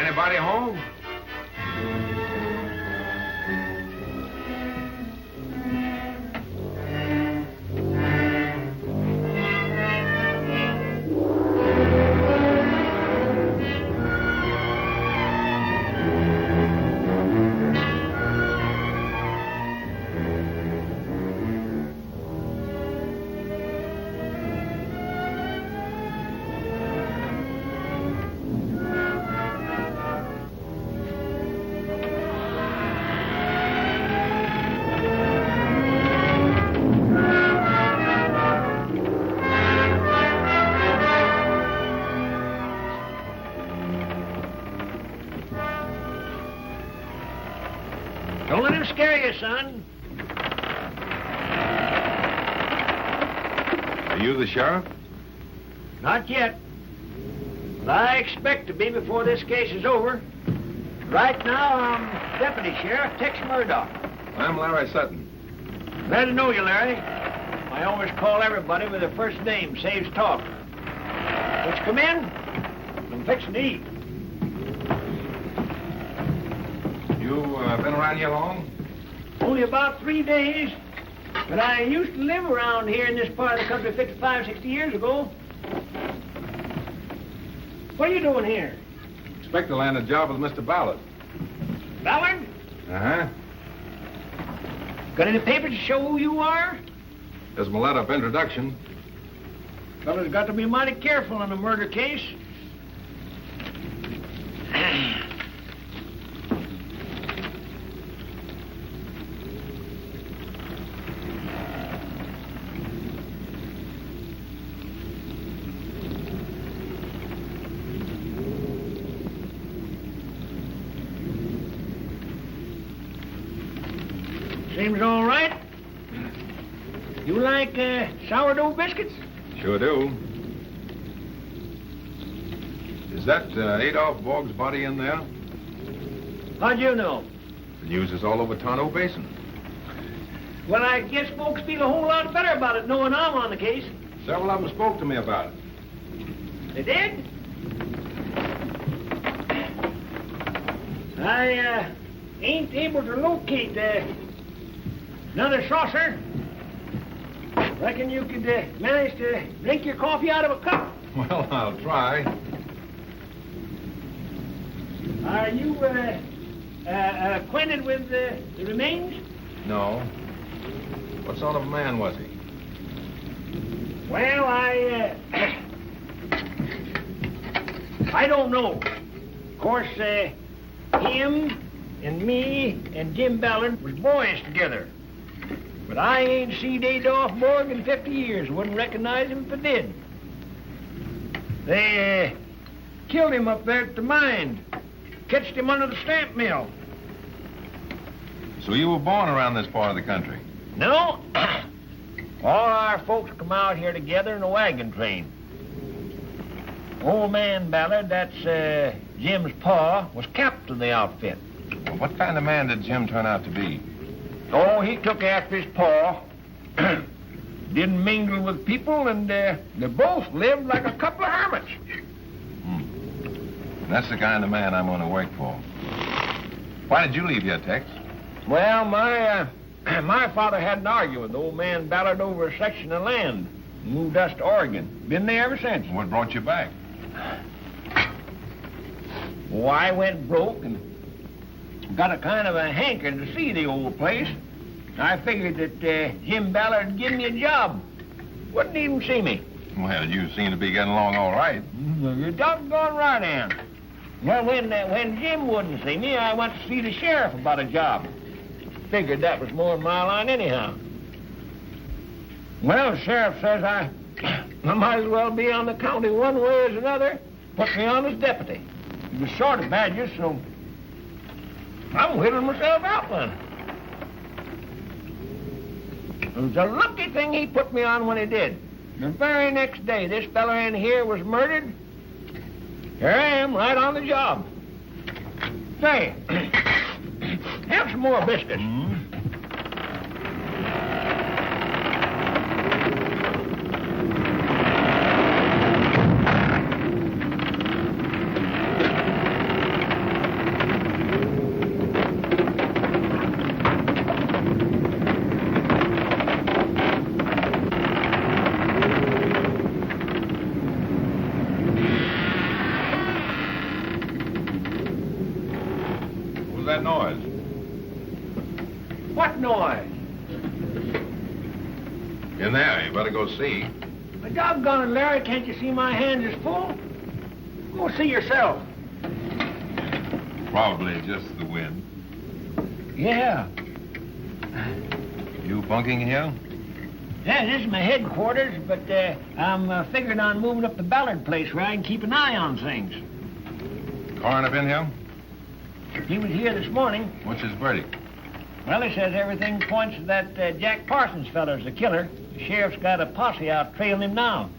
Anybody home? Don't let him scare you, son. Are you the sheriff? Not yet. But I expect to be before this case is over. Right now, I'm Deputy Sheriff Tex Murdoch. I'm Larry Sutton. Glad to know you, Larry. I always call everybody with their first name. Saves talk. Let's come in. I'm fixing to eat. You been around here long? Only about 3 days. But I used to live around here in this part of the country 55, 60 years ago. What are you doing here? Expect to land a job with Mr. Ballard. Ballard? Uh-huh. Got any papers to show who you are? There's my letter of introduction. Fella's got to be mighty careful in a murder case. Seems all right. You like sourdough biscuits? Sure do. Is that Adolph Borg's body in there? How'd you know? The news is all over Tonto Basin. Well, I guess folks feel a whole lot better about it knowing I'm on the case. Several of them spoke to me about it. They did? I ain't able to locate another saucer. Reckon you could manage to drink your coffee out of a cup. Well, I'll try. Are you acquainted with the remains? No. What sort of a man was he? Well, I don't know. Of course, him and me and Jim Ballard was boys together. But I ain't seen Adolph Borg in 50 years. Wouldn't recognize him if I did. They killed him up there at the mine. Catched him under the stamp mill. So you were born around this part of the country? No. All our folks come out here together in a wagon train. Old man Ballard, that's Jim's pa, was captain of the outfit. Well, what kind of man did Jim turn out to be? Oh, he took after his pa. Didn't mingle with people, and they both lived like a couple of hermits. That's the kind of man I'm going to work for. Why did you leave here, Tex? Well, my father had an argument with the old man Ballard over a section of land. Moved us to Oregon. Been there ever since. What brought you back? Well, I went broke and got a kind of a hankering to see the old place. I figured that Jim Ballard would give me a job. Wouldn't even see me. Well, you seem to be getting along all right. You're doggone right, Ann. Well, when Jim wouldn't see me, I went to see the sheriff about a job. Figured that was more in my line anyhow. Well, the sheriff says I might as well be on the county one way as another. Put me on as deputy. He was short of badges, so I'm whittling myself out then. It was a lucky thing he put me on when he did. The very next day, this fella in here was murdered. Here I am, right on the job. Say, have some more biscuits. That noise? What noise? In there. You better go see. But doggone it, Larry, can't you see my hands is full? Go see yourself. Probably just the wind. Yeah. You bunking here? Yeah, this is my headquarters, but I'm figuring on moving up to Ballard place where I can keep an eye on things. Coroner been here? He was here this morning. What's his verdict? Well, he says everything points to that Jack Parsons feller's the killer. The sheriff's got a posse out trailing him now.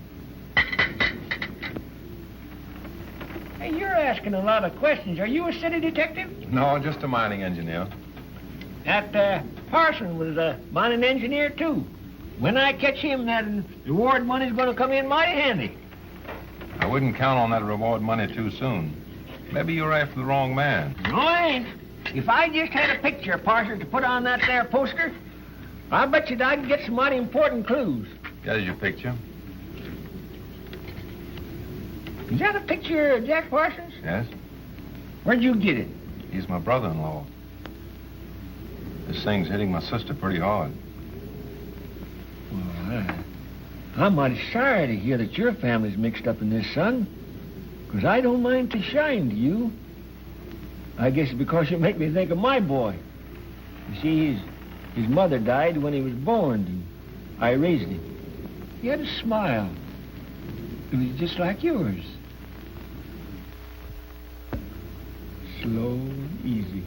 Hey, you're asking a lot of questions. Are you a city detective? No, just a mining engineer. That Parsons was a mining engineer, too. When I catch him, that reward money's going to come in mighty handy. I wouldn't count on that reward money too soon. Maybe you're after the wrong man. No, I ain't. If I just had a picture of Parsons to put on that there poster, I bet you I'd get some mighty important clues. There's your picture. Is that a picture of Jack Parsons? Yes. Where'd you get it? He's my brother-in-law. This thing's hitting my sister pretty hard. Well, I'm mighty sorry to hear that your family's mixed up in this, son. Because I don't mind to shine to you. I guess it's because you make me think of my boy. You see, his mother died when he was born, and I raised him. He had a smile. It was just like yours. Slow and easy.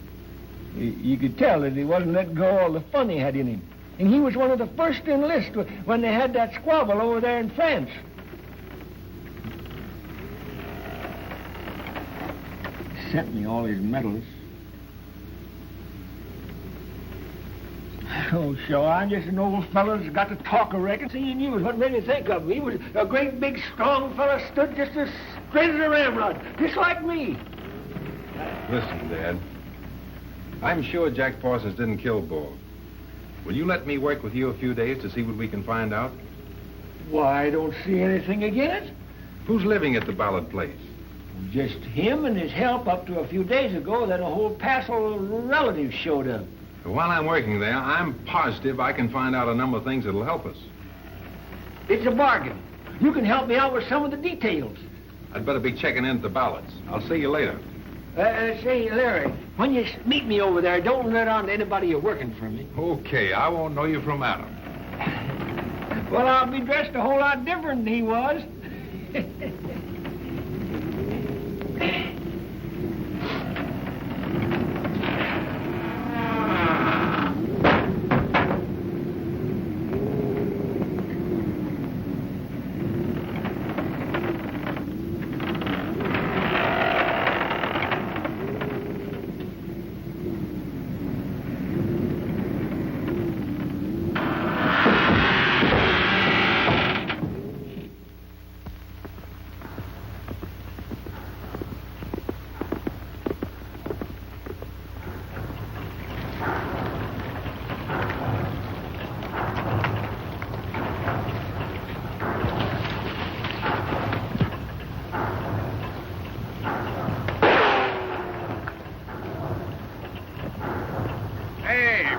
You could tell that he wasn't letting go all the fun he had in him. And he was one of the first to enlist when they had that squabble over there in France. Sent me all his medals. Oh, sure, I'm just an old fellow that's got to talk, I reckon. Seeing you is what made me think of him. He was a great, big, strong fellow, stood just as straight as a ramrod, just like me. Listen, Dad. I'm sure Jack Parsons didn't kill Bull. Will you let me work with you a few days to see what we can find out? Why, I don't see anything against it. Who's living at the Ballard place? Just him and his help up to a few days ago. Then a whole passel of relatives showed up. While I'm working there, I'm positive I can find out a number of things that'll help us. It's a bargain. You can help me out with some of the details. I'd better be checking in at the Ballards. I'll see you later. Say, Larry, when you meet me over there, don't let on to anybody you're working for me. Okay, I won't know you from Adam. Well, I'll be dressed a whole lot different than he was.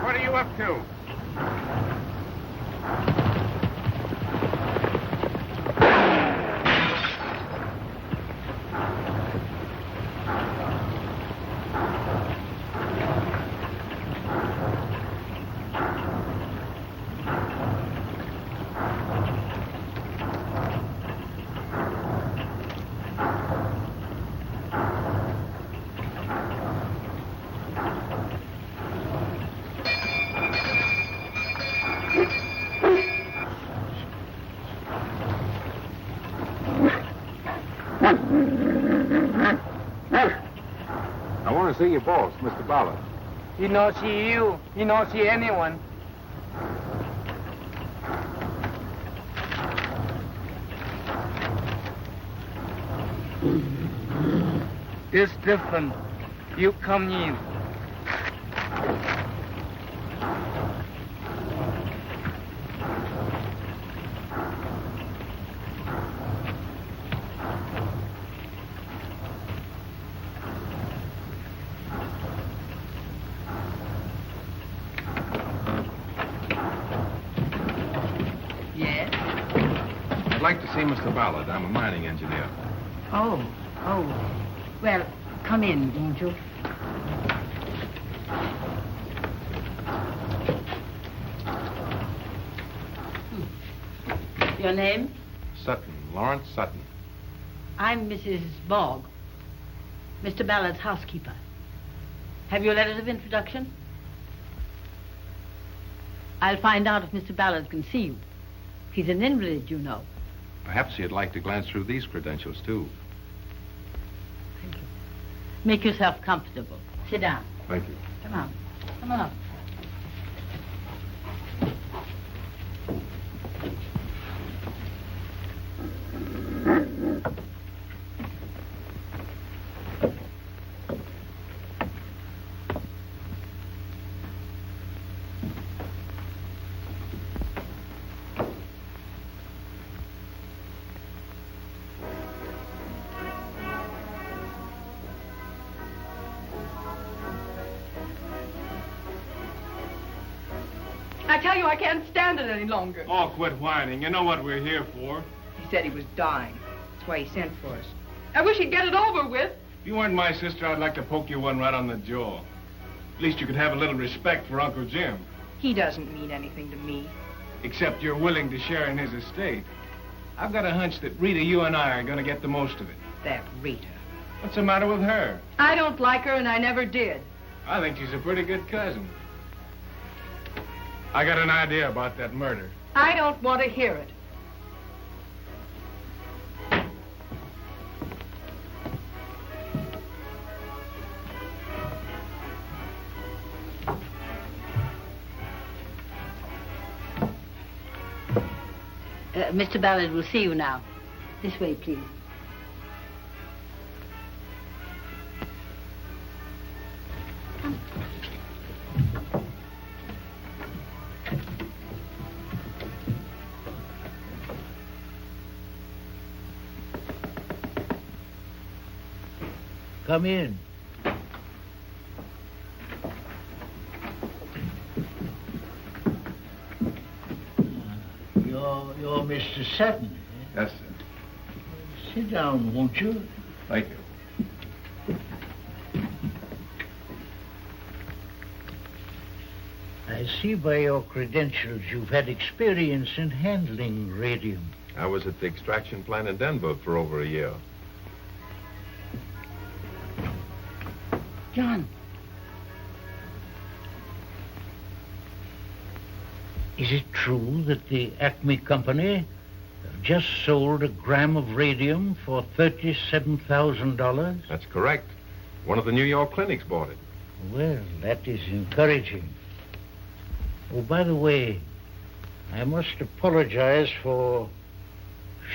What are you up to? I want to see your boss, Mr. Ballard. He not see you. He not see anyone. It's different. You come in. I'd like to see Mr. Ballard. I'm a mining engineer. Oh. Well, come in, won't you? Your name? Sutton, Lawrence Sutton. I'm Mrs. Bogg, Mr. Ballard's housekeeper. Have your letters of introduction? I'll find out if Mr. Ballard can see you. He's an invalid, you know. Perhaps you'd like to glance through these credentials, too. Thank you. Make yourself comfortable. Sit down. Thank you. Come on. Come on up. I tell you, I can't stand it any longer. Oh, quit whining. You know what we're here for. He said he was dying. That's why he sent for us. I wish he'd get it over with. If you weren't my sister, I'd like to poke you one right on the jaw. At least you could have a little respect for Uncle Jim. He doesn't mean anything to me. Except you're willing to share in his estate. I've got a hunch that Rita, you and I are going to get the most of it. That Rita. What's the matter with her? I don't like her, and I never did. I think she's a pretty good cousin. I got an idea about that murder. I don't want to hear it. Mr. Ballard will see you now. This way, please. Come in. You're Mr. Sutton. Eh? Yes, sir. Sit down, won't you? Thank you. I see by your credentials you've had experience in handling radium. I was at the extraction plant in Denver for over a year. John. Is it true that the Acme Company have just sold a gram of radium for $37,000? That's correct. One of the New York clinics bought it. Well, that is encouraging. Oh, by the way, I must apologize for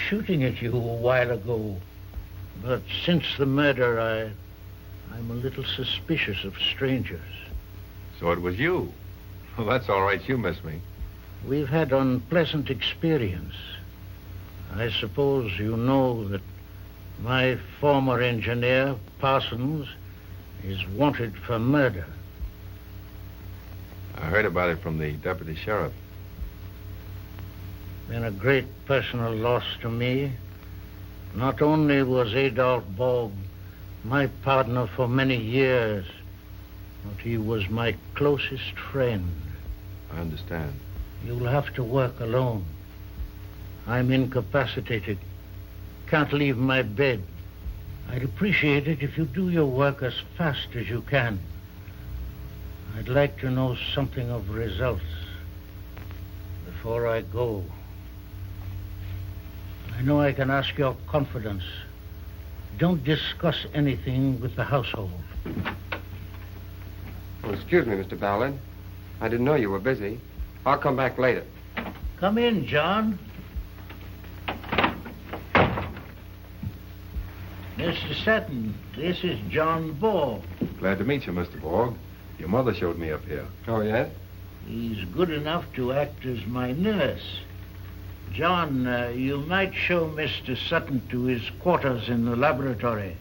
shooting at you a while ago. But since the murder, I'm a little suspicious of strangers. So it was you. Well, that's all right. You miss me. We've had unpleasant experience. I suppose you know that my former engineer, Parsons, is wanted for murder. I heard about it from the deputy sheriff. Been a great personal loss to me. Not only was Adolph Borg my partner for many years, but he was my closest friend. I understand. You'll have to work alone. I'm incapacitated. Can't leave my bed. I'd appreciate it if you do your work as fast as you can. I'd like to know something of results before I go. I know I can ask your confidence. Don't discuss anything with the household. Oh, excuse me, Mr. Ballard. I didn't know you were busy. I'll come back later. Come in, John. Mr. Sutton, this is John Borg. Glad to meet you, Mr. Borg. Your mother showed me up here. Oh, yes? He's good enough to act as my nurse. John, you might show Mr. Sutton to his quarters in the laboratory.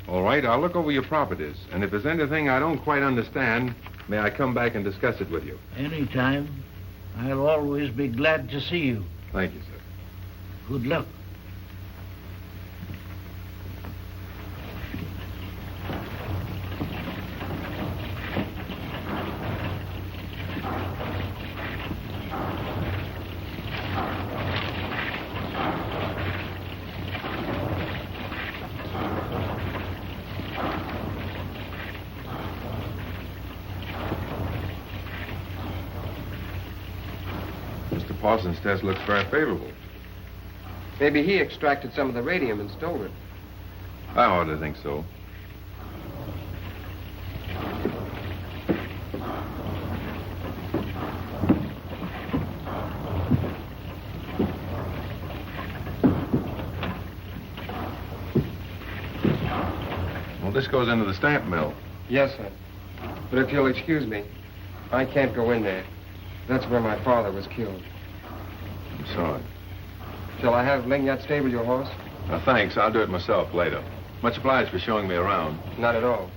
All right, I'll look over your properties. And if there's anything I don't quite understand, may I come back and discuss it with you? Anytime. I'll always be glad to see you. Thank you, sir. Good luck. Parsons' test looks very favorable. Maybe he extracted some of the radium and stole it. I ought to think so. Well, this goes into the stamp mill. Yes, sir. But if you'll excuse me, I can't go in there. That's where my father was killed. I'm sorry. Shall I have Lingyat stable your horse? Thanks. I'll do it myself later. Much obliged for showing me around. Not at all.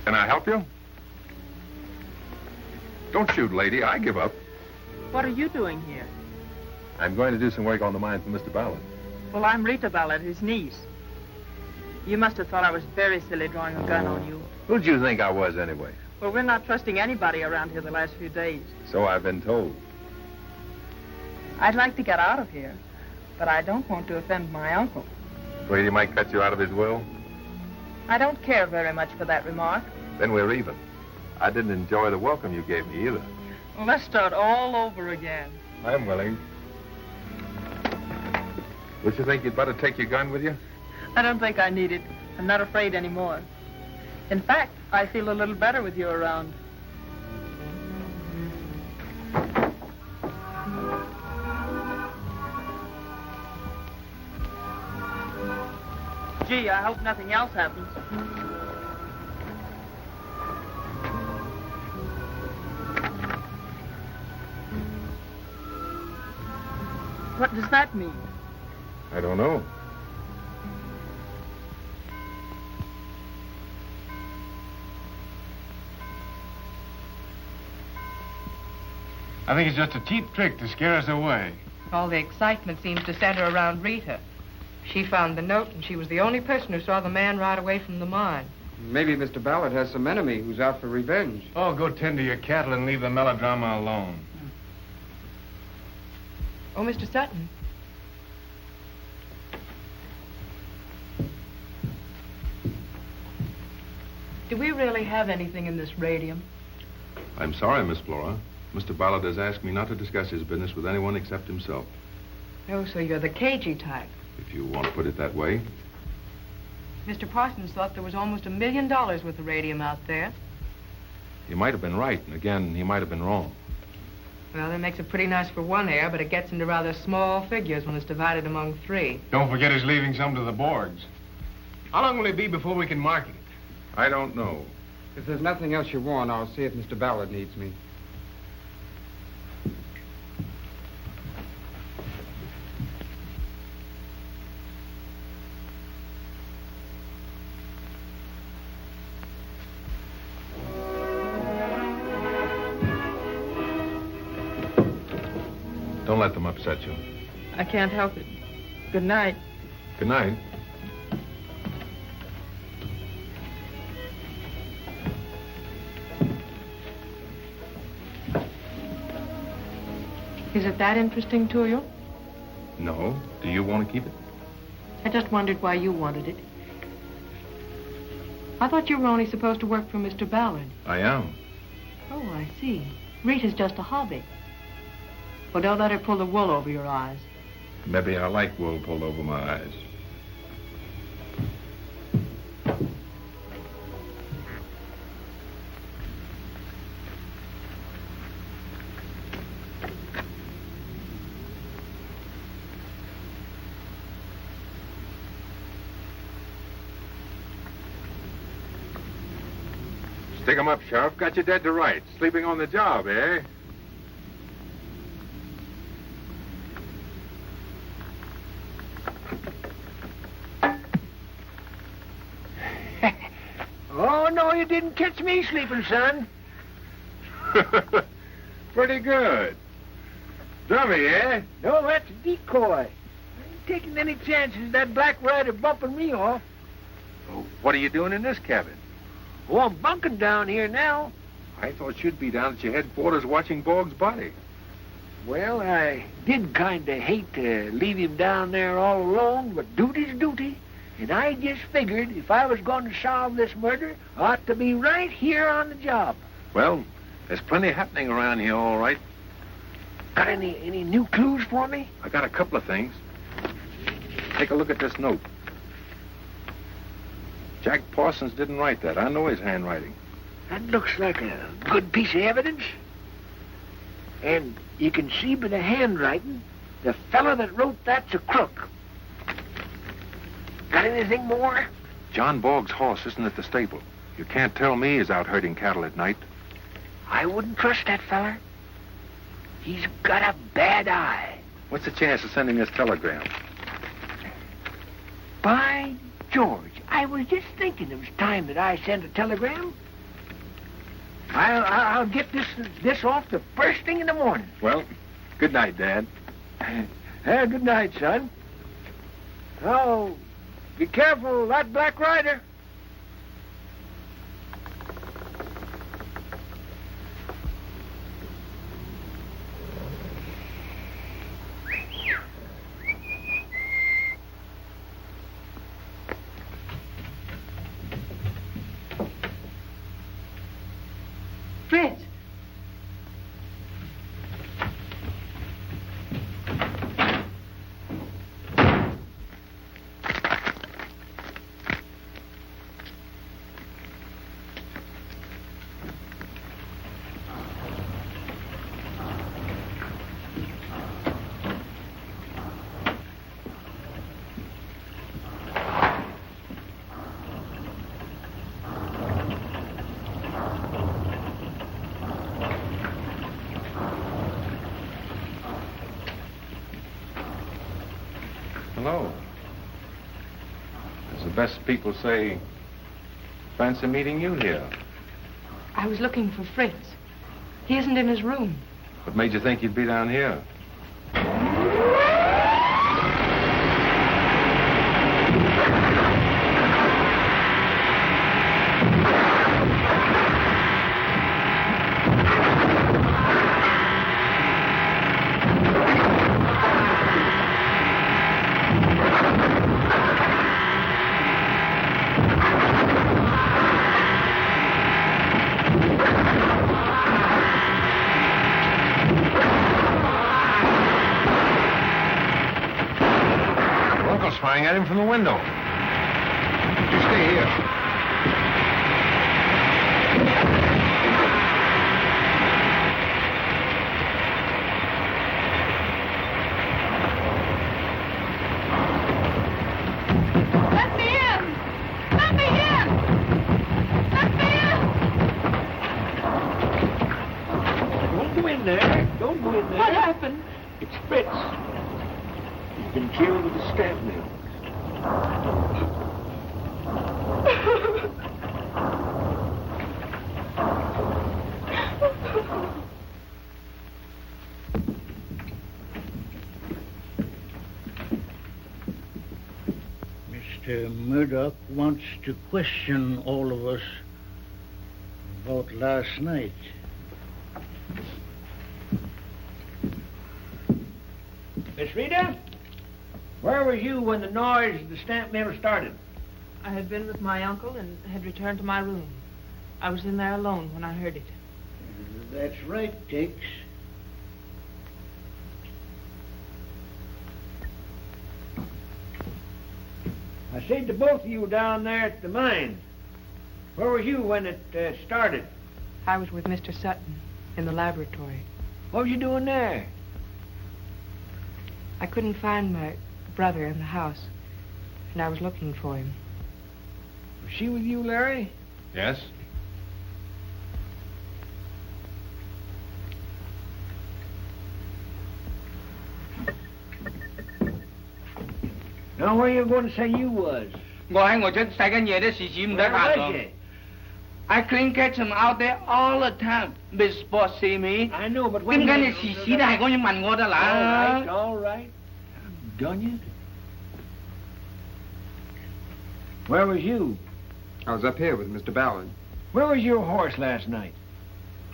Can I help you? Don't shoot, lady. I give up. What are you doing here? I'm going to do some work on the mine for Mr. Ballard. Well, I'm Rita Ballard, his niece. You must have thought I was very silly drawing a gun on you. Who'd you think I was, anyway? Well, we're not trusting anybody around here the last few days. So I've been told. I'd like to get out of here, but I don't want to offend my uncle. Afraid he might cut you out of his will? I don't care very much for that remark. Then we're even. I didn't enjoy the welcome you gave me either. Well, let's start all over again. I'm willing. Don't you think you'd better take your gun with you? I don't think I need it. I'm not afraid anymore. In fact, I feel a little better with you around. Gee, I hope nothing else happens. What does that mean? I don't know. I think it's just a cheap trick to scare us away. All the excitement seems to center around Rita. She found the note, and she was the only person who saw the man ride away from the mine. Maybe Mr. Ballard has some enemy who's out for revenge. Oh, go tend to your cattle and leave the melodrama alone. Oh, Mr. Sutton. Do we really have anything in this radium? I'm sorry, Miss Flora. Mr. Ballard has asked me not to discuss his business with anyone except himself. Oh, so you're the cagey type. If you want to put it that way. Mr. Parsons thought there was almost $1 million worth of radium out there. He might have been right, and again, he might have been wrong. Well, that makes it pretty nice for one heir, but it gets into rather small figures when it's divided among 3. Don't forget he's leaving some to the boards. How long will it be before we can market it? I don't know. If there's nothing else you want, I'll see if Mr. Ballard needs me. Don't let them upset you. I can't help it. Good night. Good night. Is it that interesting to you? No. Do you want to keep it? I just wondered why you wanted it. I thought you were only supposed to work for Mr. Ballard. I am. Oh, I see. Rita's just a hobby. Well, don't let her pull the wool over your eyes. Maybe I like wool pulled over my eyes. Stick 'em up, Sheriff. Got you dead to rights. Sleeping on the job, eh? Oh, no, you didn't catch me sleeping, son. Pretty good. Dummy, eh? No, that's a decoy. I ain't taking any chances of that black rider bumping me off. Oh, what are you doing in this cabin? Oh, I'm bunking down here now. I thought you'd be down at your headquarters watching Boggs' body. Well, I did kind of hate to leave him down there all alone, but duty's duty. And I just figured if I was going to solve this murder, I ought to be right here on the job. Well, there's plenty happening around here, all right. Got any new clues for me? I got a couple of things. Take a look at this note. Jack Parsons didn't write that. I know his handwriting. That looks like a good piece of evidence. And you can see by the handwriting, the fellow that wrote that's a crook. Got anything more? John Boggs' horse isn't at the stable. You can't tell me he's out herding cattle at night. I wouldn't trust that feller. He's got a bad eye. What's the chance of sending this telegram? By George, I was just thinking it was time that I sent a telegram. I'll get this off the first thing in the morning. Well, good night, Dad. Good night, son. Oh, be careful of that black rider. Fritz. Hello. As the best people say, fancy meeting you here. I was looking for Fritz. He isn't in his room. What made you think you'd be down here? Firing at him from the window. You stay here. Let me in! Let me in! Let me in! Don't go in there. Don't go in there. What happened? It's Fritz. He's been killed with a stab nail. Mr. Murdoch wants to question all of us about last night. Miss Rita, where was you when the noise of the stamp mill started? I had been with my uncle and had returned to my room. I was in there alone when I heard it. That's right, Tex. I said to both of you down there at the mine, where was you when it started? I was with Mr. Sutton in the laboratory. What was you doing there? I couldn't find my brother in the house, and I was looking for him. Was she with you, Larry? Yes? Now, where you going to say you was? 我喺我出世間夜啲事唔得 Where 閒 was 講。 you? I couldn't catch him out there all the time. Miss Boss see me. I know, but when 點解 you- 你時時都係咁樣問我得 All right, 啦？ all right. Done you? Where was you? I was up here with Mr. Ballard. Where was your horse last night?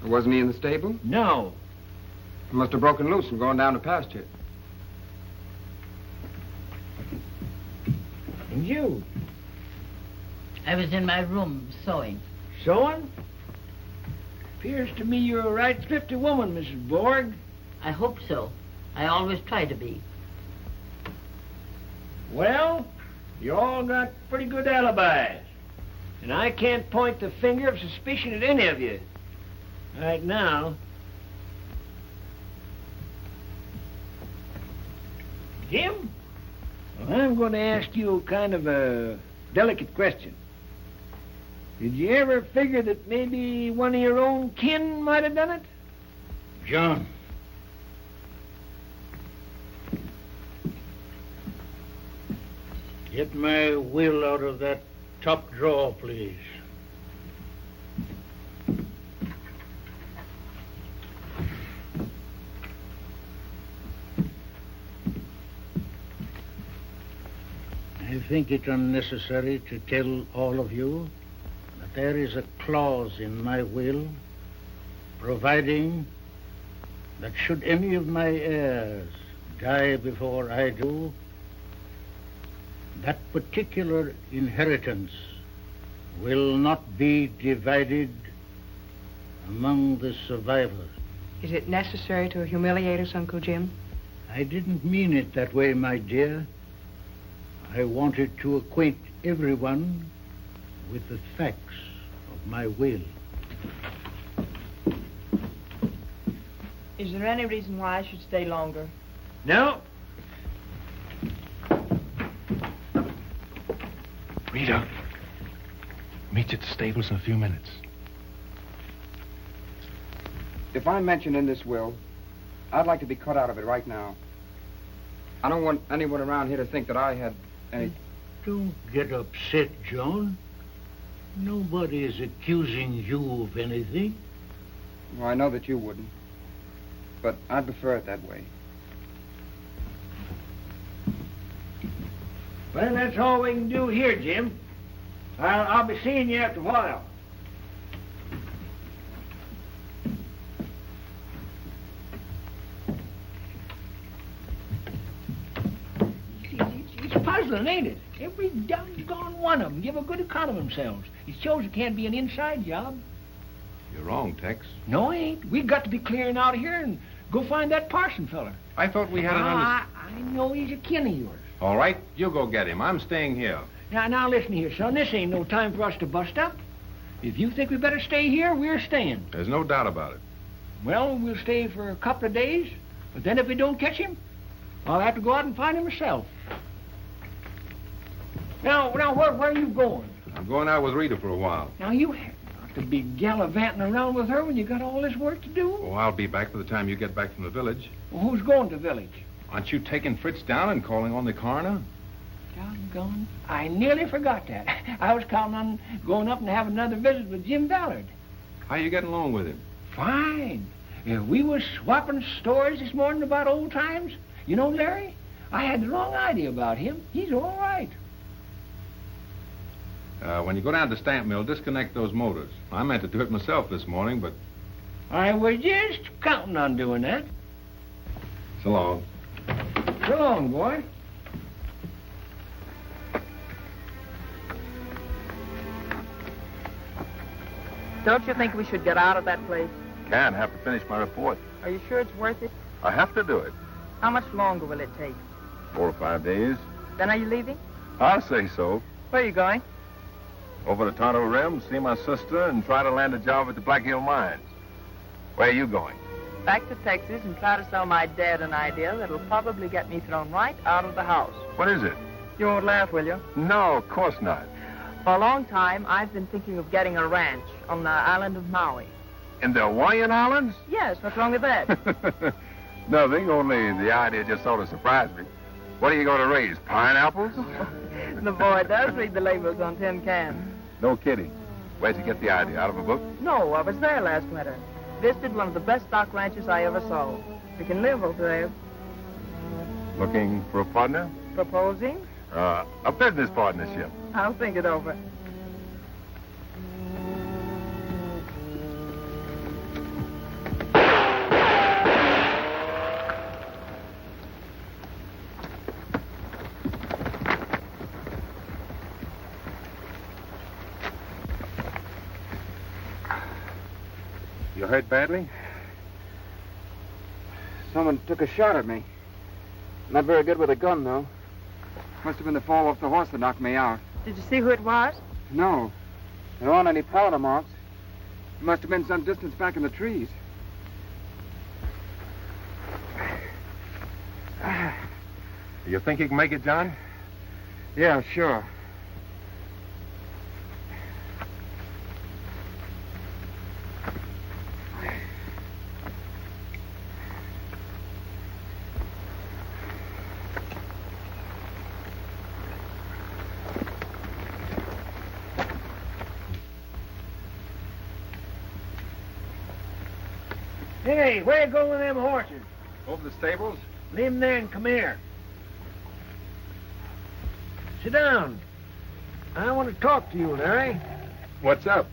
Wasn't he in the stable? No. He must have broken loose and gone down to pasture. And you? I was in my room sewing. Sewing? Appears to me you're a right thrifty woman, Mrs. Borg. I hope so. I always try to be. Well, you all got pretty good alibis. And I can't point the finger of suspicion at any of you. Right now. Jim? Well, I'm going to ask you kind of a delicate question. Did you ever figure that maybe one of your own kin might have done it? John. Get my will out of that top drawer, please. I think it unnecessary to tell all of you that there is a clause in my will providing that should any of my heirs die before I do, that particular inheritance will not be divided among the survivors. Is it necessary to humiliate us, Uncle Jim? I didn't mean it that way, my dear. I wanted to acquaint everyone with the facts of my will. Is there any reason why I should stay longer? No. Rita, meet you at the stables in a few minutes. If I'm mentioned in this will, I'd like to be cut out of it right now. I don't want anyone around here to think that I had any... Don't get upset, John. Nobody is accusing you of anything. Well, I know that you wouldn't. But I'd prefer it that way. Well, that's all we can do here, Jim. I'll be seeing you after a while. It's puzzling, ain't it? Every doggone one of them give a good account of themselves. It shows it can't be an inside job. You're wrong, Tex. No, it ain't. We've got to be clearing out of here and go find that Parson feller. I thought we had an I know he's a kin of yours. All right, you go get him. I'm staying here. Now listen here, son. This ain't no time for us to bust up. If you think we better stay here, we're staying. There's no doubt about it. Well, we'll stay for a couple of days, but then if we don't catch him, I'll have to go out and find him myself. Now, where are you going? I'm going out with Rita for a while. Now, you have not to be gallivanting around with her when you got all this work to do. Oh, I'll be back by the time you get back from the village. Well, who's going to the village? Aren't you taking Fritz down and calling on the coroner? Doggone. I nearly forgot that. I was counting on going up and having another visit with Jim Ballard. How you getting along with him? Fine. We was swapping stories this morning about old times. You know, Larry, I had the wrong idea about him. He's all right. When you go down to the stamp mill, disconnect those motors. I meant to do it myself this morning, but... I was just counting on doing that. So long. So long, boy. Don't you think we should get out of that place? Can't. Have to finish my report. Are you sure it's worth it? I have to do it. How much longer will it take? 4 or 5 days. Then are you leaving? I'll say so. Where are you going? Over to Tonto Rim, see my sister, and try to land a job at the Black Hill Mines. Where are you going? Back to Texas and try to sell my dad an idea that'll probably get me thrown right out of the house. What is it? You won't laugh, will you? No, of course not. For a long time, I've been thinking of getting a ranch on the island of Maui. In the Hawaiian Islands? Yes, what's wrong with that? Nothing, only the idea just sort of surprised me. What are you going to raise, pineapples? The boy does read the labels on tin cans. No kidding. Where'd you get the idea? Out of a book? No, I was there last winter. Visited one of the best stock ranches I ever saw. We can live over there. Looking for a partner? Proposing? A business partnership. I'll think it over. You hurt badly? Someone took a shot at me. Not very good with a gun, though. Must have been the fall off the horse that knocked me out. Did you see who it was? No. There aren't any powder marks. It must have been some distance back in the trees. You think you can make it, John? Yeah, sure. Hey, where you going with them horses? Over the stables? Leave them there and come here. Sit down. I want to talk to you, Larry. What's up?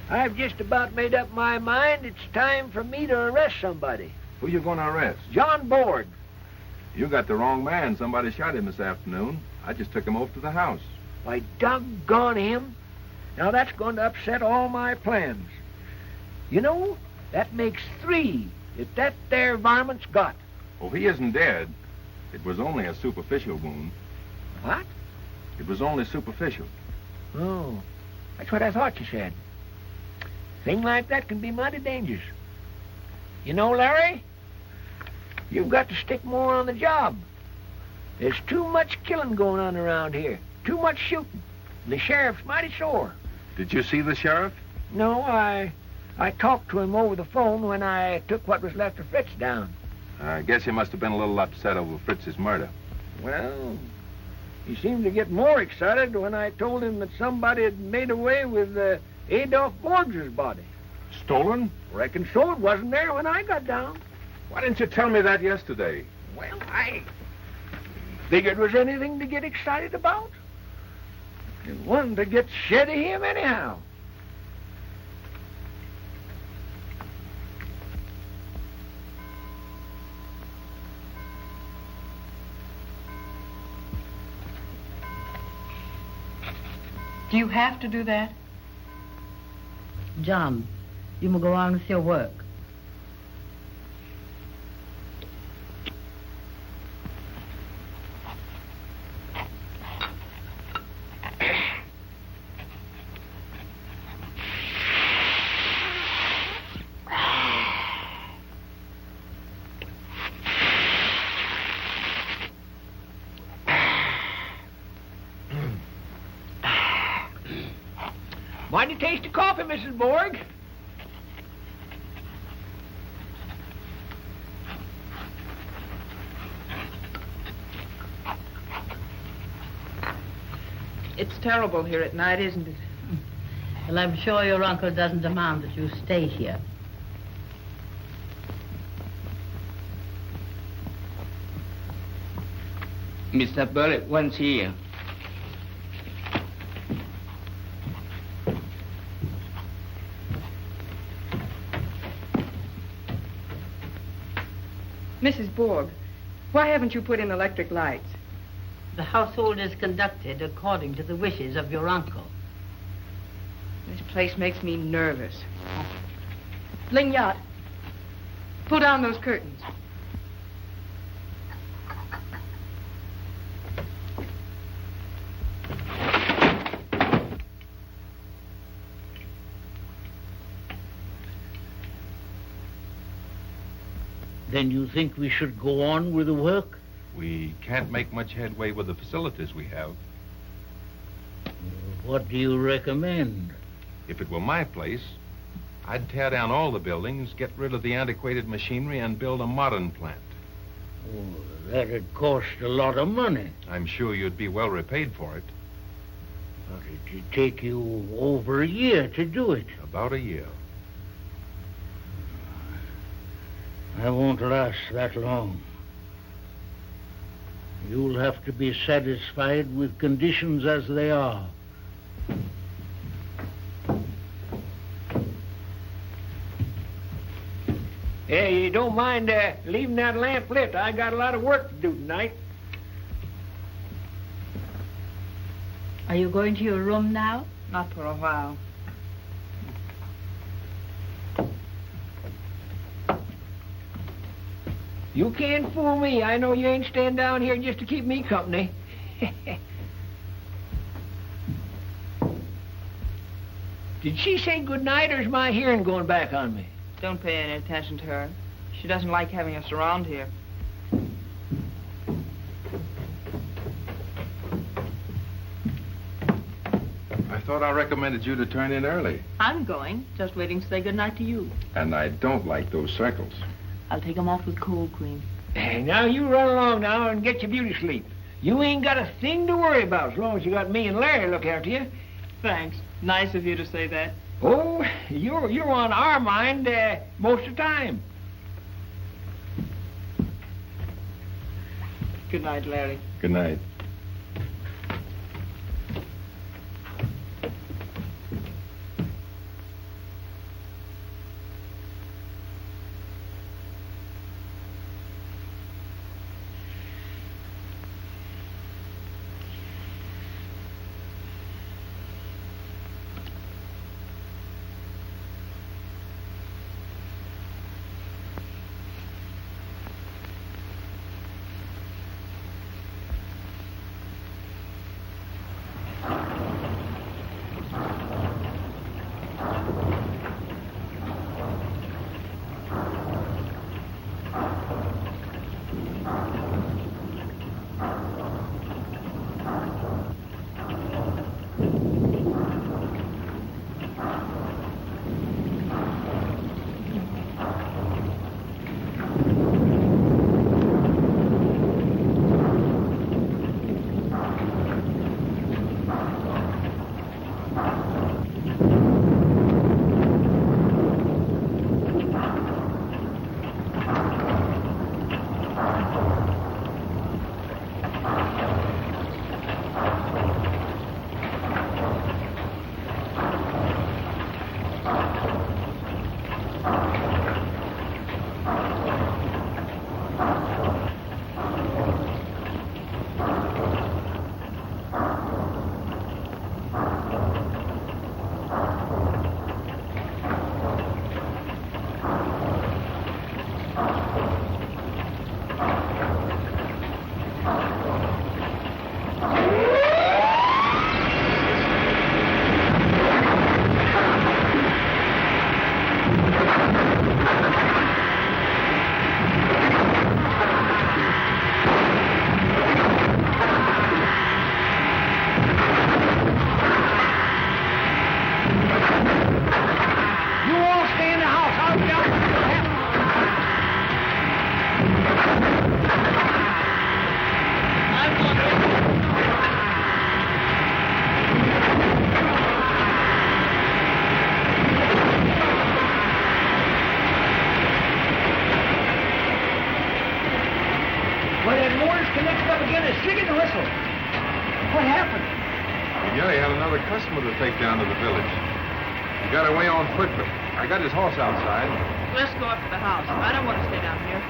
I've just about made up my mind it's time for me to arrest somebody. Who you going to arrest? John Board. You got the wrong man. Somebody shot him this afternoon. I just took him over to the house. Why, doggone him. Now, that's going to upset all my plans. You know, that makes 3 that there varmint's got. Oh, he isn't dead. It was only a superficial wound. What? It was only superficial. Oh, that's what I thought you said. Thing like that can be mighty dangerous. You know, Larry, you've got to stick more on the job. There's too much killing going on around here. Too much shooting. And the sheriff's mighty sore. Did you see the sheriff? No, I talked to him over the phone when I took what was left of Fritz down. I guess you must have been a little upset over Fritz's murder. Well, he seemed to get more excited when I told him that somebody had made away with Adolf Borg's body. Stolen? Reckon so. It wasn't there when I got down. Why didn't you tell me that yesterday? Well, I figured it was anything to get excited about. And one to get shed of him anyhow. Do you have to do that? John, you may go on with your work. Mighty tasty coffee, Mrs. Borg. It's terrible here at night, isn't it? Well, I'm sure your uncle doesn't demand that you stay here. Mr. Bullet once here. Mrs. Borg, why haven't you put in electric lights? The household is conducted according to the wishes of your uncle. This place makes me nervous. Ling Yacht, pull down those curtains. Then you think we should go on with the work? We can't make much headway with the facilities we have. What do you recommend? If it were my place, I'd tear down all the buildings, get rid of the antiquated machinery, and build a modern plant. Oh, that'd cost a lot of money. I'm sure you'd be well repaid for it. But it'd take you over a year to do it. About a year. I won't last that long. You'll have to be satisfied with conditions as they are. Hey, you don't mind leaving that lamp lit? I got a lot of work to do tonight. Are you going to your room now? Not for a while. You can't fool me. I know you ain't staying down here just to keep me company. Did she say good night, or is my hearing going back on me? Don't pay any attention to her. She doesn't like having us around here. I thought I recommended you to turn in early. I'm going. Just waiting to say good night to you. And I don't like those circles. I'll take 'em off with cold cream. Hey, now you run along now and get your beauty sleep. You ain't got a thing to worry about as long as you got me and Larry to look after you. Thanks. Nice of you to say that. Oh, you're on our mind most of the time. Good night, Larry. Good night. Larry had another customer to take down to the village. He got away on foot, but I got his horse outside. Let's go up to the house. I don't want to stay down here.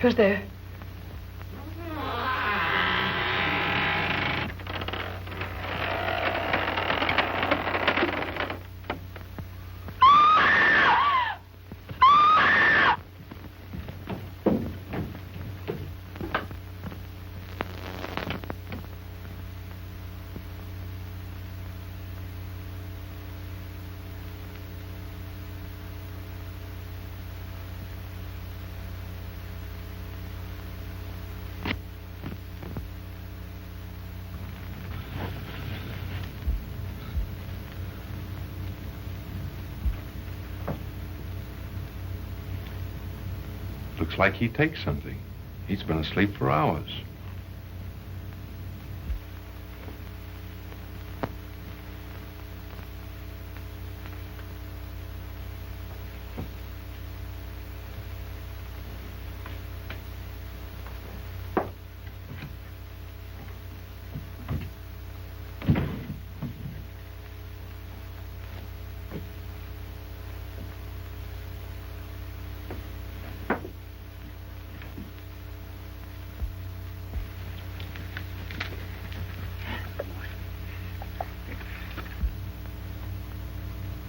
Who's there? Looks like he takes something. He's been asleep for hours.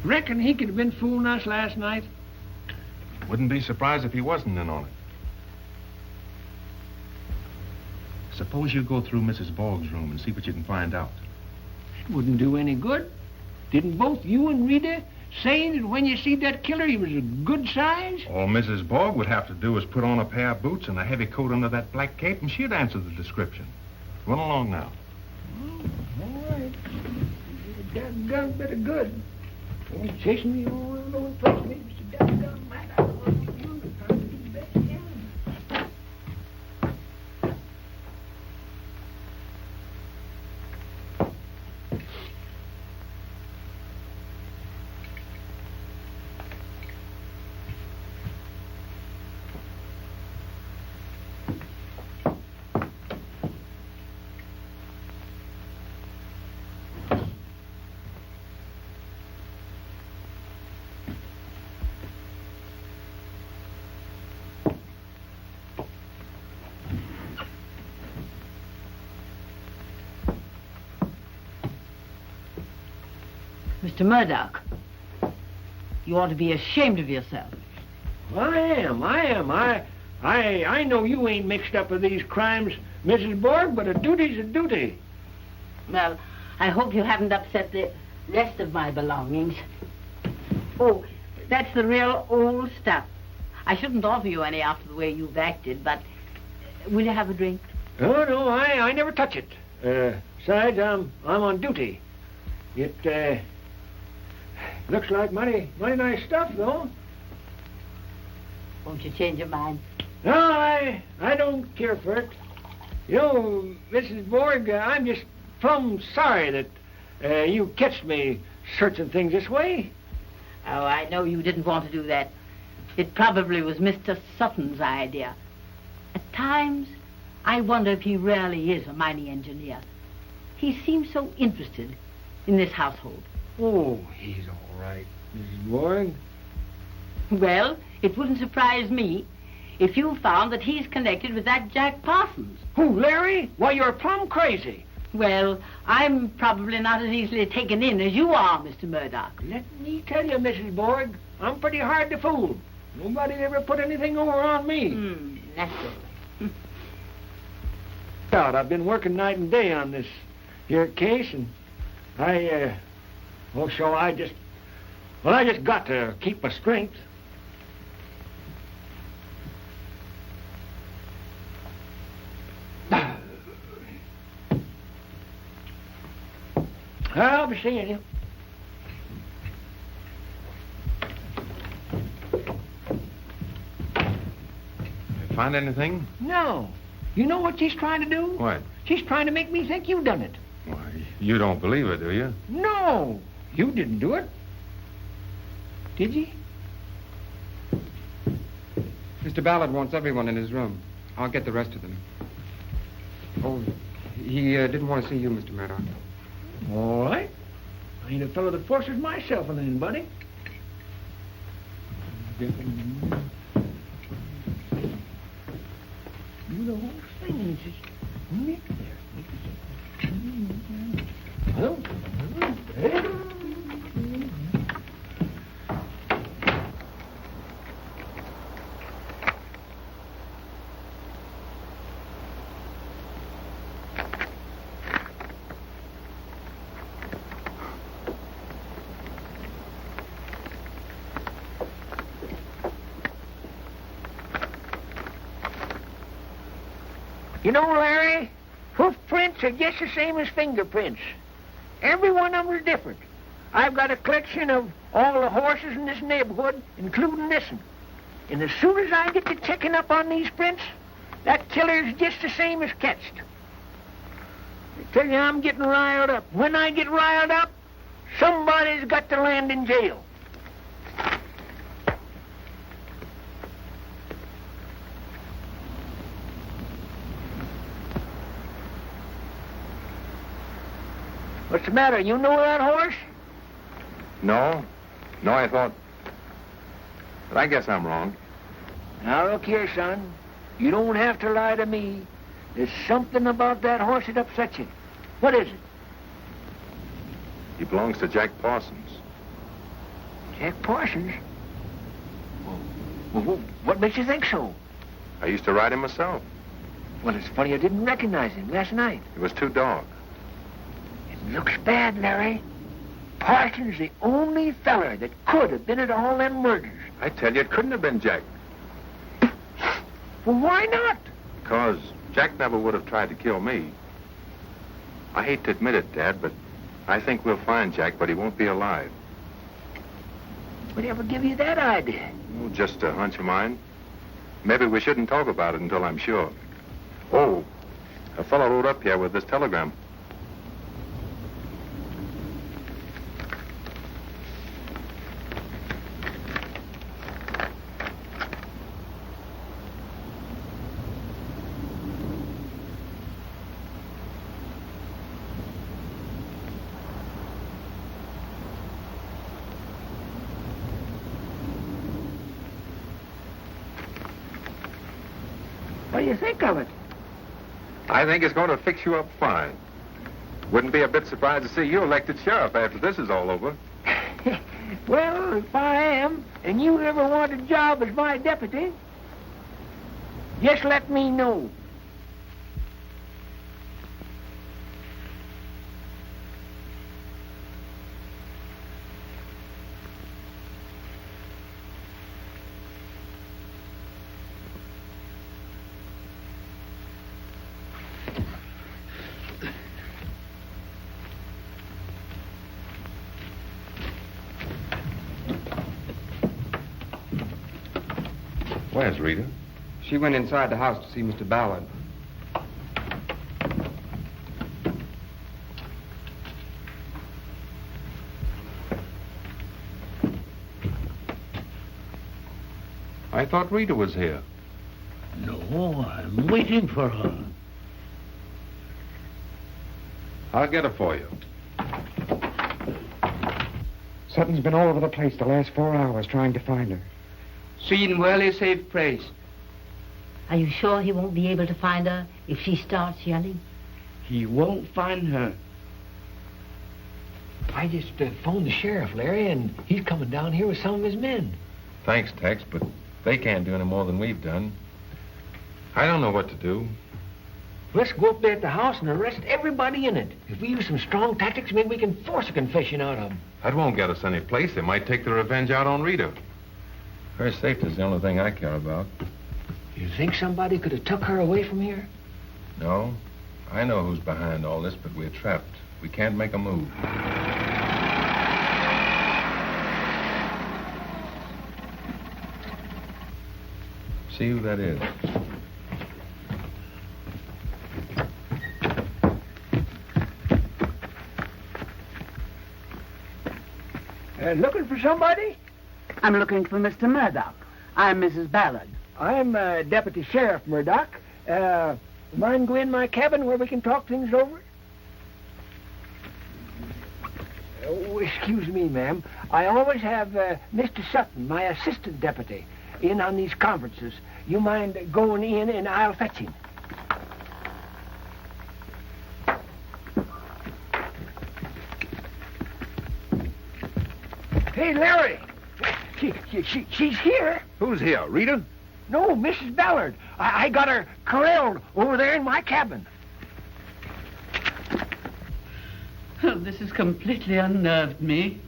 Reckon he could have been fooling us last night? Wouldn't be surprised if he wasn't in on it. Suppose you go through Mrs. Boggs' room and see what you can find out. It wouldn't do any good. Didn't both you and Rita say that when you see that killer, he was a good size? All Mrs. Boggs would have to do is put on a pair of boots and a heavy coat under that black cape, and she'd answer the description. Run along now. Oh, all right. You're a dadgum bit of good. Don't chase me all around the place, me, Mr. Dadgum. I love you. I'm trying to do the best I can. Mr. Murdoch, you ought to be ashamed of yourself. I am. I know you ain't mixed up with these crimes, Mrs. Borg, but a duty's a duty. Well, I hope you haven't upset the rest of my belongings. Oh, that's the real old stuff. I shouldn't offer you any after the way you've acted, but will you have a drink? Oh, no, I never touch it. Besides, I'm on duty. It, looks like mighty nice stuff, though. Won't you change your mind? No, I don't care for it. You know, Mrs. Borg, I'm just plumb sorry that you catched me searching things this way. Oh, I know you didn't want to do that. It probably was Mr. Sutton's idea. At times, I wonder if he really is a mining engineer. He seems so interested in this household. Oh, he's all right, Mrs. Borg. Well, it wouldn't surprise me if you found that he's connected with that Jack Parsons. Who, Larry? Why, you're plumb crazy. Well, I'm probably not as easily taken in as you are, Mr. Murdoch. Let me tell you, Mrs. Borg, I'm pretty hard to fool. Nobody ever put anything over on me. Naturally. I've been working night and day on this here case, and I just got to keep my strength. I'll be seeing you. find anything? No. You know what she's trying to do? What? She's trying to make me think you done it. Why, you don't believe it, do you? No. You didn't do it. Did you? Mr. Ballard wants everyone in his room. I'll get the rest of them. Oh, he didn't want to see you, Mr. Murdoch. All right. I ain't a fellow that forces myself on anybody. Do the whole thing. It's just Nick there. Well, you know, Larry, hoof prints are just the same as fingerprints. Every one of them is different. I've got a collection of all the horses in this neighborhood, including this one. And as soon as I get to checking up on these prints, that killer's just the same as catched. I tell you, I'm getting riled up. When I get riled up, somebody's got to land in jail. What's the matter? You know that horse? No, I thought... But I guess I'm wrong. Now, look here, son. You don't have to lie to me. There's something about that horse that upsets you. What is it? He belongs to Jack Parsons. Jack Parsons? Well, what makes you think so? I used to ride him myself. Well, it's funny I didn't recognize him last night. It was too dark. It looks bad, Larry. Parsons the only feller that could have been at all them murders. I tell you, it couldn't have been Jack. Well, why not? Because Jack never would have tried to kill me. I hate to admit it, Dad, but I think we'll find Jack, but he won't be alive. Whatever give you that idea? Oh, just a hunch of mine. Maybe we shouldn't talk about it until I'm sure. Oh, a fellow rode up here with this telegram. What do you think of it? I think it's going to fix you up fine. Wouldn't be a bit surprised to see you elected sheriff after this is all over. Well, if I am, and you ever want a job as my deputy, just let me know. Where's Rita? She went inside the house to see Mr. Ballard. I thought Rita was here. No, I'm waiting for her. I'll get her for you. Sutton's been all over the place the last 4 hours trying to find her. She in very safe place. Are you sure he won't be able to find her if she starts yelling? He won't find her. I just phoned the sheriff, Larry, and he's coming down here with some of his men. Thanks, Tex, but they can't do any more than we've done. I don't know what to do. Let's go up there at the house and arrest everybody in it. If we use some strong tactics, maybe we can force a confession out of them. That won't get us any place. They might take their revenge out on Rita. Her safety is the only thing I care about. You think somebody could have took her away from here? No. I know who's behind all this, but we're trapped. We can't make a move. see who that is. Looking for somebody? I'm looking for Mr. Murdoch. I'm Mrs. Ballard. I'm Deputy Sheriff Murdoch. Mind go in my cabin where we can talk things over? Oh, excuse me, ma'am. I always have Mr. Sutton, my assistant deputy, in on these conferences. You mind going in and I'll fetch him? Hey, Larry! She's here. Who's here, Rita? No, Mrs. Ballard. I got her corralled over there in my cabin. This has completely unnerved me.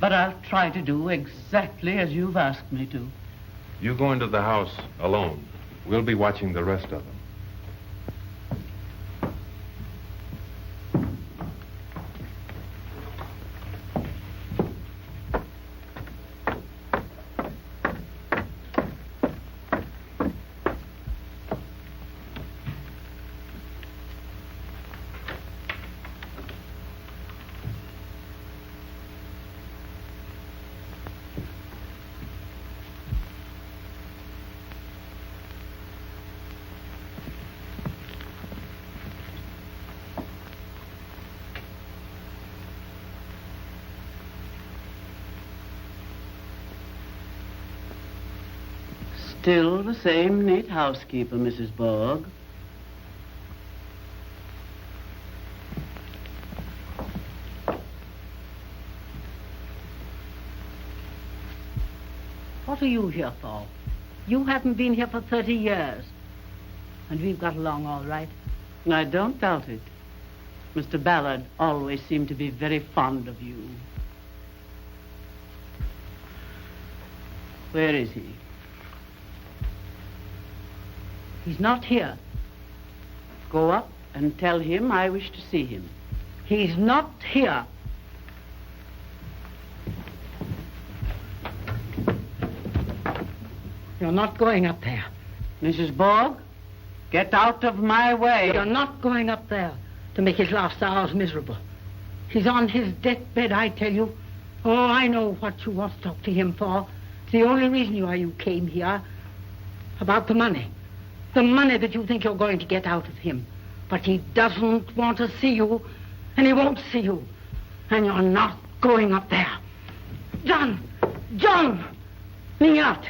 But I'll try to do exactly as you've asked me to. You go into the house alone. We'll be watching the rest of them. Still the same neat housekeeper, Mrs. Borg. What are you here for? You haven't been here for 30 years. And we've got along all right. I don't doubt it. Mr. Ballard always seemed to be very fond of you. Where is he? He's not here. Go up and tell him I wish to see him. He's not here. You're not going up there. Mrs. Borg, get out of my way. You're not going up there to make his last hours miserable. He's on his deathbed, I tell you. Oh, I know what you want to talk to him for. It's the only reason you came here. About the money. The money that you think you're going to get out of him. But he doesn't want to see you, and he won't see you. And you're not going up there. John! John! Lingard!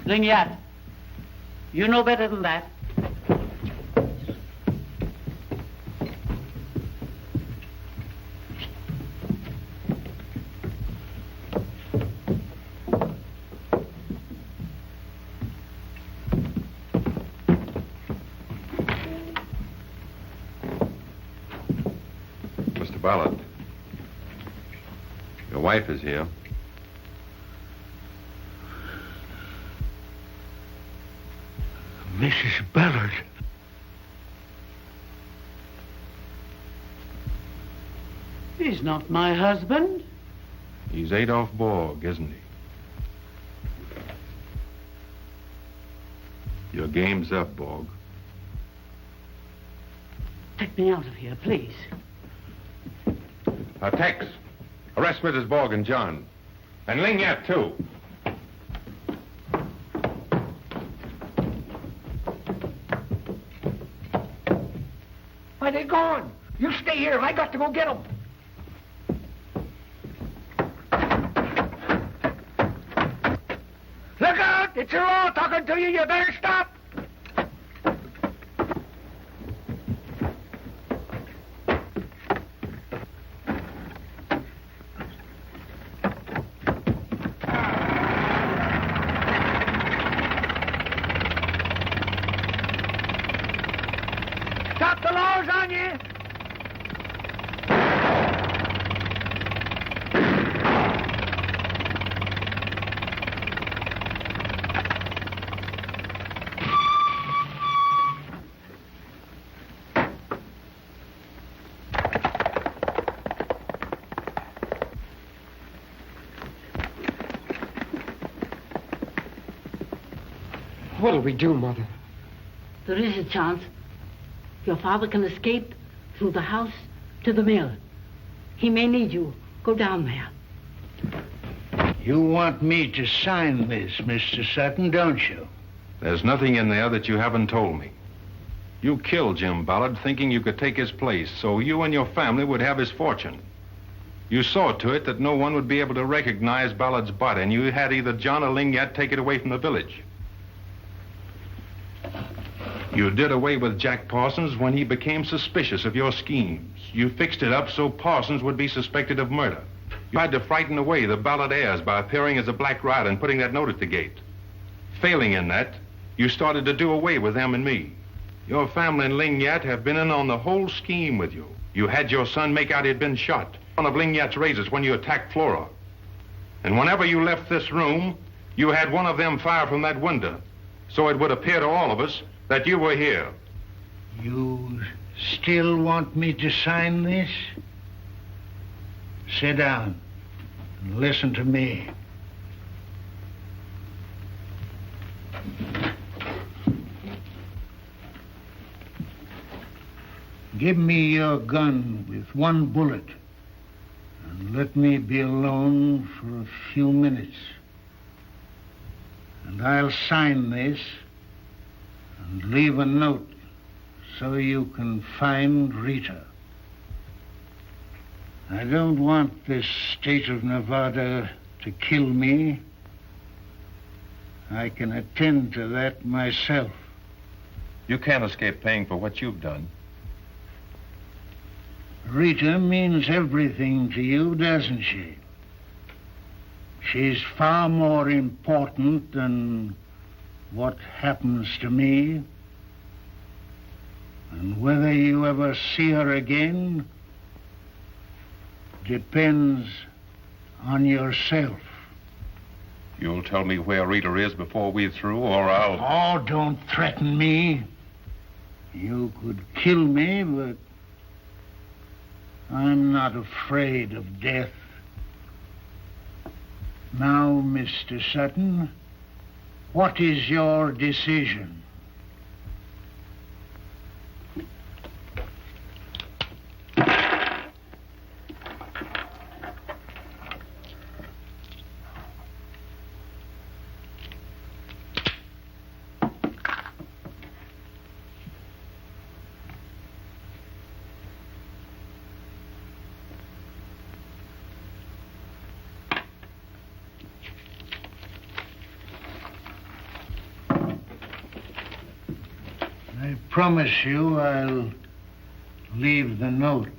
Lingard, you know better than that. Ballard. Your wife is here. Mrs. Ballard. He's not my husband. He's Adolph Borg, isn't he? Your game's up, Borg. Take me out of here, please. Tex, arrest Mrs. Borg and John. And Lingard, too. Why, they're gone. You stay here. I got to go get them. Look out! It's your law talking to you. You better stop. What'll we do, Mother? There is a chance. Your father can escape through the house to the mill. He may need you. Go down there. You want me to sign this, Mr. Sutton, don't you? There's nothing in there that you haven't told me. You killed Jim Ballard thinking you could take his place so you and your family would have his fortune. You saw to it that no one would be able to recognize Ballard's body, and you had either John or Ling Yat take it away from the village. You did away with Jack Parsons when he became suspicious of your schemes. You fixed it up so Parsons would be suspected of murder. You tried to frighten away the Ballard heirs by appearing as a Black Rider and putting that note at the gate. Failing in that, you started to do away with them and me. Your family and Ling Yat have been in on the whole scheme with you. You had your son make out he'd been shot. One of Ling Yat's razors when you attacked Flora. And whenever you left this room, you had one of them fire from that window. So it would appear to all of us that you were here. You still want me to sign this? Sit down and listen to me. Give me your gun with one bullet and let me be alone for a few minutes. And I'll sign this and leave a note so you can find Rita. I don't want this state of Nevada to kill me. I can attend to that myself. You can't escape paying for what you've done. Rita means everything to you, doesn't she? She's far more important than what happens to me. And whether you ever see her again depends on yourself. You'll tell me where Rita is before we're through, or I'll... Oh, don't threaten me. You could kill me, but I'm not afraid of death. Now, Mr. Sutton, what is your decision? I promise you I'll leave the note.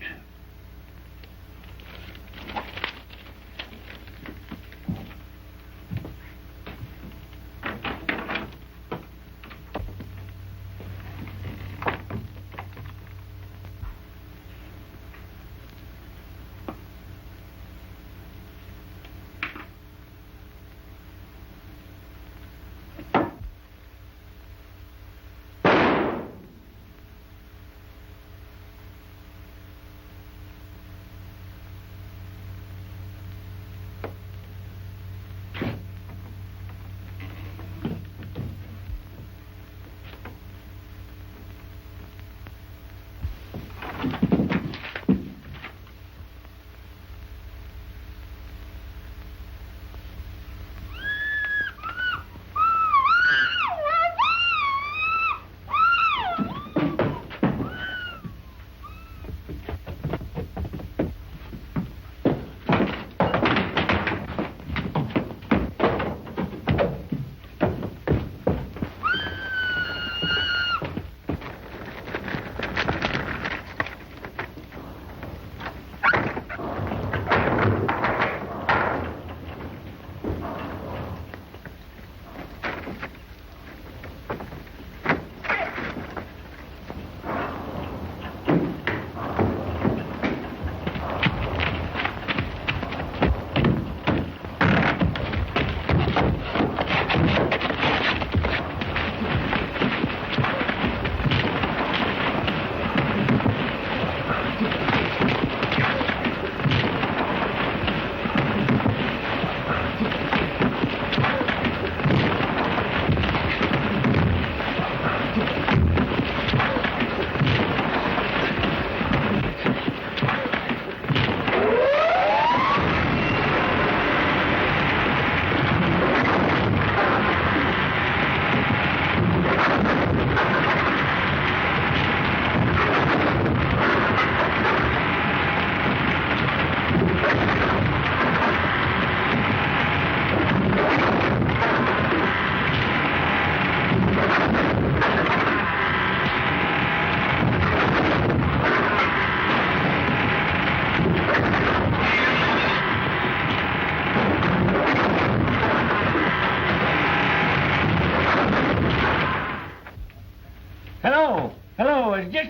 is this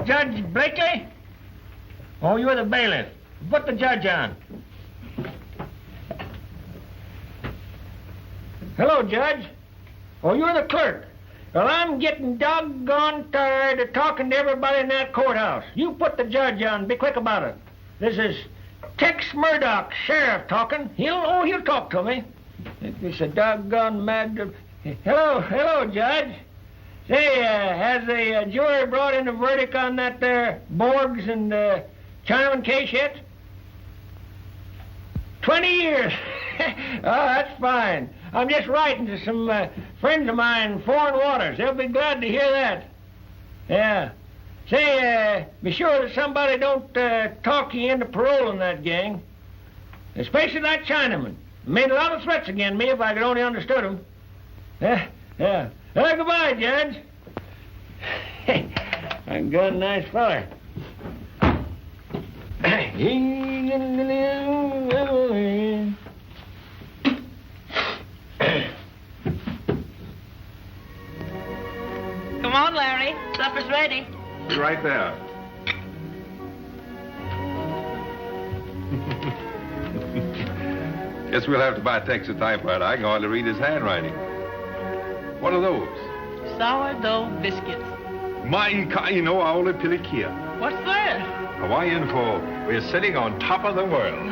Judge Blakely? Oh, you're the bailiff. Put the judge on. Hello, Judge. Oh, you're the clerk. Well, I'm getting doggone tired of talking to everybody in that courthouse. You put the judge on. Be quick about it. This is Tex Murdoch, sheriff, talking. He'll talk to me. It's a doggone mad... Hello, Judge. Say, has the jury brought in a verdict on that there Borgs and Chinaman case yet? 20 years. Oh, that's fine. I'm just writing to some friends of mine in foreign waters. They'll be glad to hear that. Yeah. Say, be sure that somebody don't talk you into parole in that gang. Especially that Chinaman. Made a lot of threats against me if I could only understood him. Yeah. Well, goodbye, Judge. I'm a nice feller. Come on, Larry. Supper's ready. Be right there. Guess we'll have to buy Tex a typewriter. I can hardly read his handwriting. What are those? Sourdough biscuits. You know, Aole Pilikia. What's that? Hawaiian for we're sitting on top of the world.